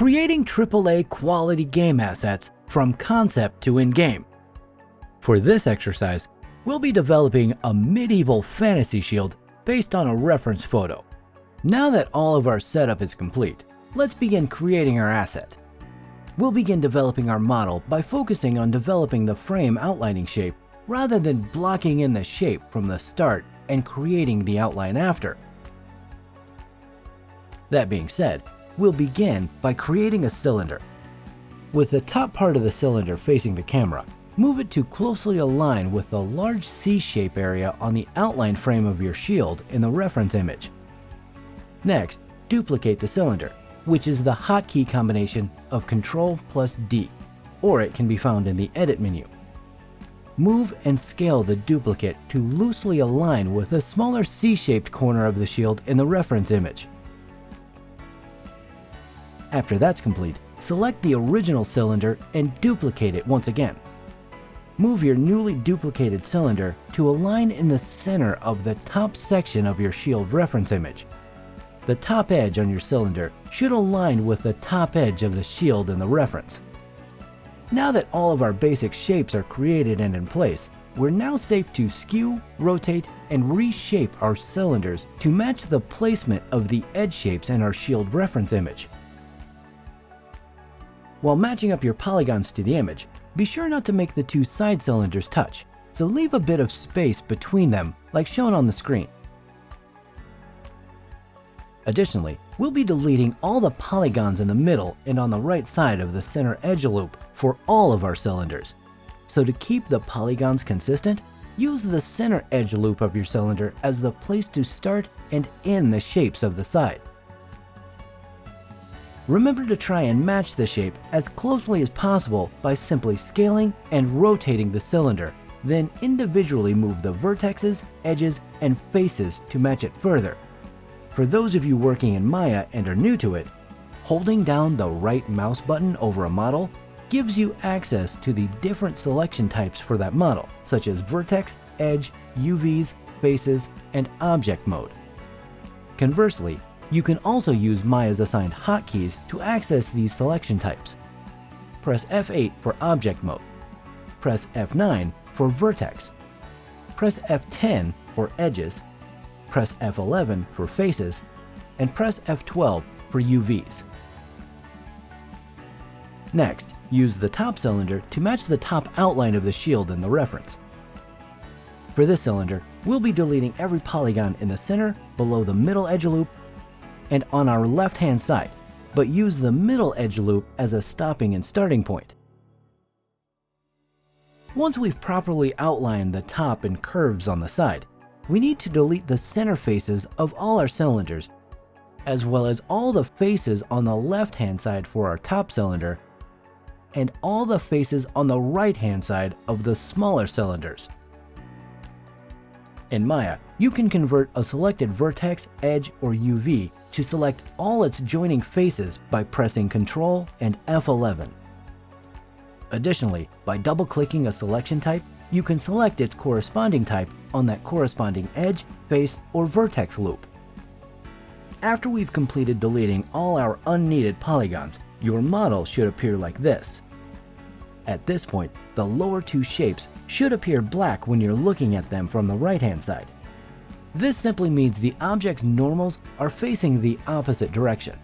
creating AAA quality game assets from concept to in-game. For this exercise, we'll be developing a medieval fantasy shield based on a reference photo. Now that all of our setup is complete, let's begin creating our asset. We'll begin developing our model by focusing on developing the frame outlining shape rather than blocking in the shape from the start and creating the outline after. That being said, we'll begin by creating a cylinder. With the top part of the cylinder facing the camera, move it to closely align with the large C-shape area on the outline frame of your shield in the reference image. Next, duplicate the cylinder, which is the hotkey combination of Ctrl plus D, or it can be found in the Edit menu. Move and scale the duplicate to loosely align with the smaller C-shaped corner of the shield in the reference image. After that's complete, select the original cylinder and duplicate it once again. Move your newly duplicated cylinder to align in the center of the top section of your shield reference image. The top edge on your cylinder should align with the top edge of the shield in the reference. Now that all of our basic shapes are created and in place, we're now safe to skew, rotate, and reshape our cylinders to match the placement of the edge shapes in our shield reference image. While matching up your polygons to the image, be sure not to make the two side cylinders touch, so leave a bit of space between them like shown on the screen. Additionally, we'll be deleting all the polygons in the middle and on the right side of the center edge loop for all of our cylinders. So to keep the polygons consistent, use the center edge loop of your cylinder as the place to start and end the shapes of the side. Remember to try and match the shape as closely as possible by simply scaling and rotating the cylinder, then individually move the vertexes, edges, and faces to match it further. For those of you working in Maya and are new to it, holding down the right mouse button over a model gives you access to the different selection types for that model, such as vertex, edge, UVs, faces, and object mode. Conversely, you can also use Maya's assigned hotkeys to access these selection types. Press F8 for object mode, press F9 for vertex, press F10 for edges, press F11 for faces, and press F12 for UVs. Next, use the top cylinder to match the top outline of the shield in the reference. For this cylinder, we'll be deleting every polygon in the center, below the middle edge loop, and on our left-hand side, but use the middle edge loop as a stopping and starting point. Once we've properly outlined the top and curves on the side, we need to delete the center faces of all our cylinders, as well as all the faces on the left-hand side for our top cylinder, and all the faces on the right-hand side of the smaller cylinders. In Maya, you can convert a selected vertex, edge, or UV to select all its joining faces by pressing Ctrl and F11. Additionally, by double-clicking a selection type, you can select its corresponding type on that corresponding edge, face, or vertex loop. After we've completed deleting all our unneeded polygons, your model should appear like this. At this point, the lower two shapes should appear black when you're looking at them from the right-hand side. This simply means the object's normals are facing the opposite direction.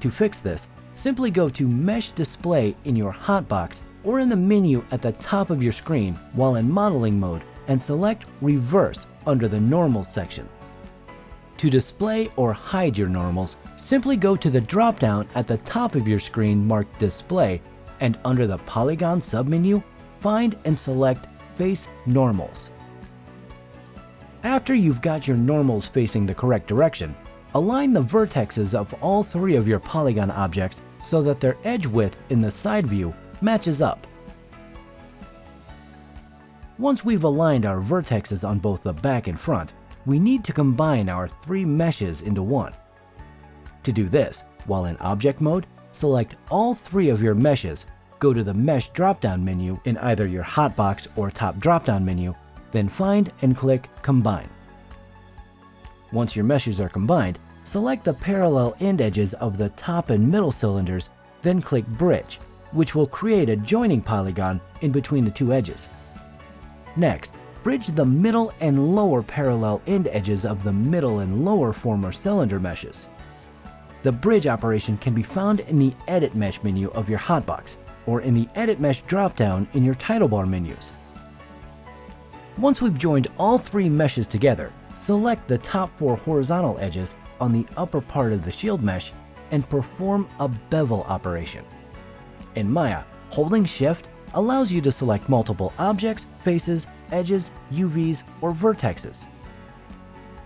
To fix this, simply go to Mesh Display in your hotbox or in the menu at the top of your screen while in modeling mode and select Reverse under the Normals section. To display or hide your normals, simply go to the drop-down at the top of your screen marked Display, and under the Polygon submenu, find and select Face Normals. After you've got your normals facing the correct direction, align the vertexes of all three of your polygon objects so that their edge width in the side view matches up. Once we've aligned our vertexes on both the back and front, we need to combine our three meshes into one. To do this, while in object mode, select all three of your meshes, go to the Mesh drop-down menu in either your hotbox or top drop-down menu, then find and click Combine. Once your meshes are combined, select the parallel end edges of the top and middle cylinders then click Bridge, which will create a joining polygon in between the two edges. Next, bridge the middle and lower parallel end edges of the middle and lower former cylinder meshes. The bridge operation can be found in the Edit Mesh menu of your hotbox, or in the Edit Mesh dropdown in your title bar menus. Once we've joined all three meshes together, select the top 4 horizontal edges on the upper part of the shield mesh and perform a bevel operation. In Maya, holding Shift allows you to select multiple objects, faces, edges, UVs, or vertexes.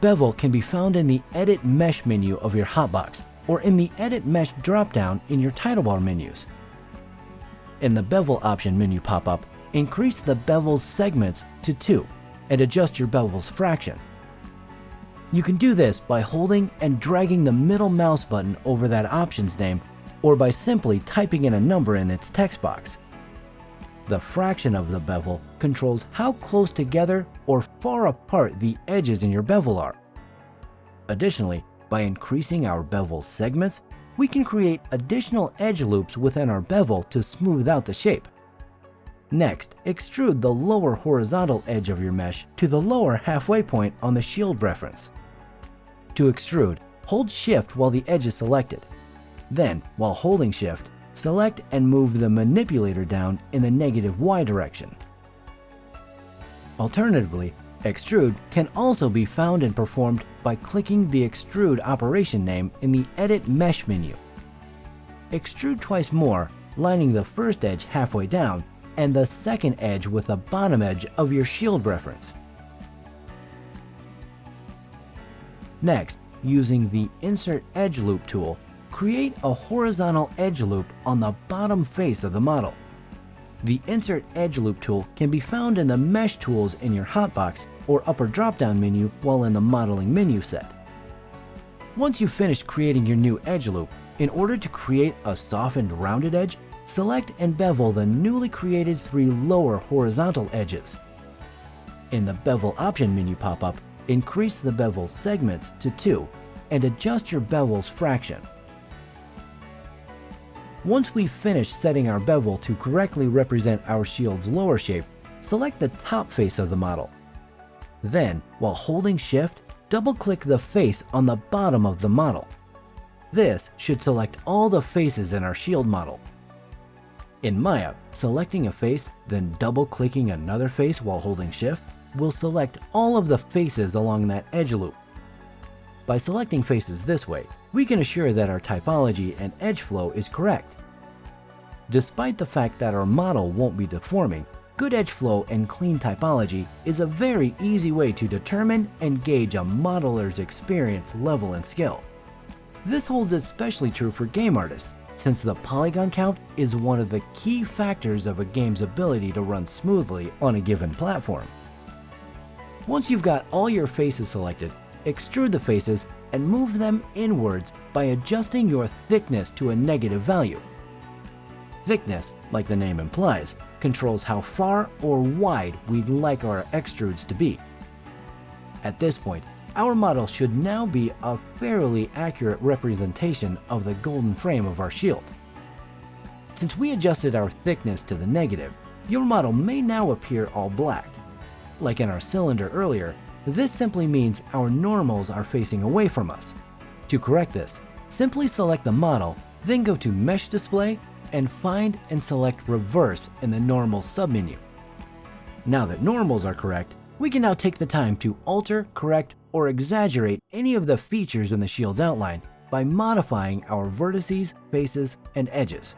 Bevel can be found in the Edit Mesh menu of your hotbox, or in the Edit Mesh dropdown in your title bar menus. In the Bevel option menu pop-up, increase the bevel's segments to 2 and adjust your bevel's fraction. You can do this by holding and dragging the middle mouse button over that option's name, or by simply typing in a number in its text box. The fraction of the bevel controls how close together or far apart the edges in your bevel are. Additionally, by increasing our bevel segments, we can create additional edge loops within our bevel to smooth out the shape. Next, extrude the lower horizontal edge of your mesh to the lower halfway point on the shield reference. To extrude, hold Shift while the edge is selected. Then, while holding Shift, select and move the manipulator down in the negative Y direction. Alternatively, extrude can also be found and performed by clicking the extrude operation name in the Edit Mesh menu. Extrude twice more, lining the first edge halfway down and the second edge with the bottom edge of your shield reference. Next, using the Insert Edge Loop tool, create a horizontal edge loop on the bottom face of the model. The Insert Edge Loop tool can be found in the Mesh tools in your hotbox or upper drop-down menu while in the modeling menu set. Once you've finished creating your new edge loop, in order to create a softened rounded edge, select and bevel the newly created 3 lower horizontal edges. In the Bevel option menu pop-up, increase the bevel segments to 2 and adjust your bevel's fraction. Once we've finished setting our bevel to correctly represent our shield's lower shape, select the top face of the model. Then, while holding Shift, double-click the face on the bottom of the model. This should select all the faces in our shield model. In Maya, selecting a face, then double-clicking another face while holding Shift will select all of the faces along that edge loop. By selecting faces this way, we can assure that our typology and edge flow is correct. Despite the fact that our model won't be deforming, good edge flow and clean typology is a very easy way to determine and gauge a modeler's experience level and skill. This holds especially true for game artists, since the polygon count is one of the key factors of a game's ability to run smoothly on a given platform. Once you've got all your faces selected, extrude the faces and move them inwards by adjusting your thickness to a negative value. Thickness, like the name implies, controls how far or wide we'd like our extrudes to be. At this point, our model should now be a fairly accurate representation of the golden frame of our shield. Since we adjusted our thickness to the negative, your model may now appear all black. Like in our cylinder earlier, this simply means our normals are facing away from us. To correct this, simply select the model, then go to Mesh Display and find and select Reverse in the Normals submenu. Now that normals are correct, we can now take the time to alter, correct, or exaggerate any of the features in the shield's outline by modifying our vertices, faces, and edges.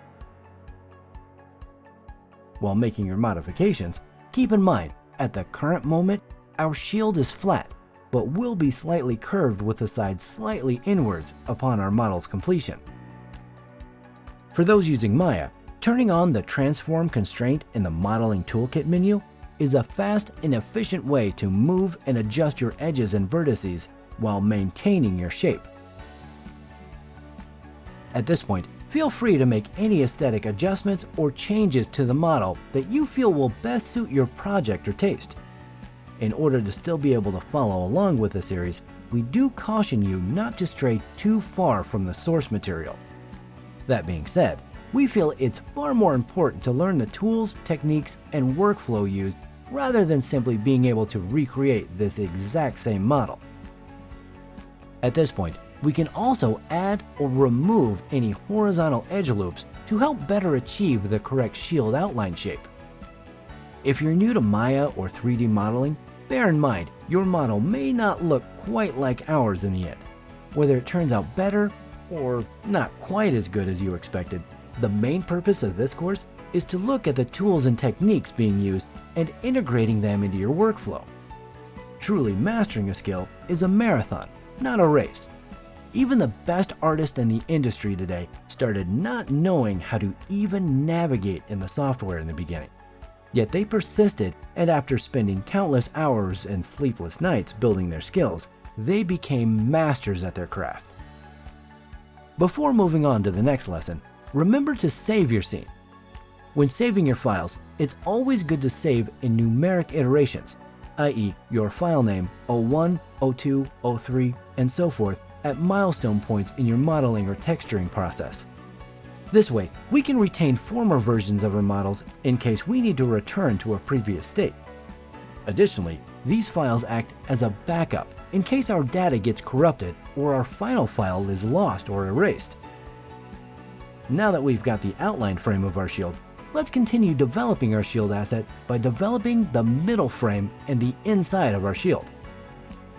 While making your modifications, keep in mind, at the current moment, our shield is flat, but will be slightly curved with the sides slightly inwards upon our model's completion. For those using Maya, turning on the Transform constraint in the Modeling Toolkit menu is a fast and efficient way to move and adjust your edges and vertices while maintaining your shape. At this point, feel free to make any aesthetic adjustments or changes to the model that you feel will best suit your project or taste. In order to still be able to follow along with the series, we do caution you not to stray too far from the source material. That being said, we feel it's far more important to learn the tools, techniques, and workflow used rather than simply being able to recreate this exact same model. At this point, we can also add or remove any horizontal edge loops to help better achieve the correct shield outline shape. If you're new to Maya or 3D modeling, bear in mind your model may not look quite like ours in the end. Whether it turns out better or not quite as good as you expected, the main purpose of this course is to look at the tools and techniques being used and integrating them into your workflow. Truly mastering a skill is a marathon, not a race. Even the best artists in the industry today started not knowing how to even navigate in the software in the beginning. Yet they persisted, and after spending countless hours and sleepless nights building their skills, they became masters at their craft. Before moving on to the next lesson, remember to save your scene. When saving your files, it's always good to save in numeric iterations, i.e. your file name 01, 02, 03, and so forth at milestone points in your modeling or texturing process. This way, we can retain former versions of our models in case we need to return to a previous state. Additionally, these files act as a backup in case our data gets corrupted or our final file is lost or erased. Now that we've got the outline frame of our shield, let's continue developing our shield asset by developing the middle frame and the inside of our shield.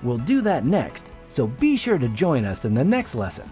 We'll do that next, so be sure to join us in the next lesson.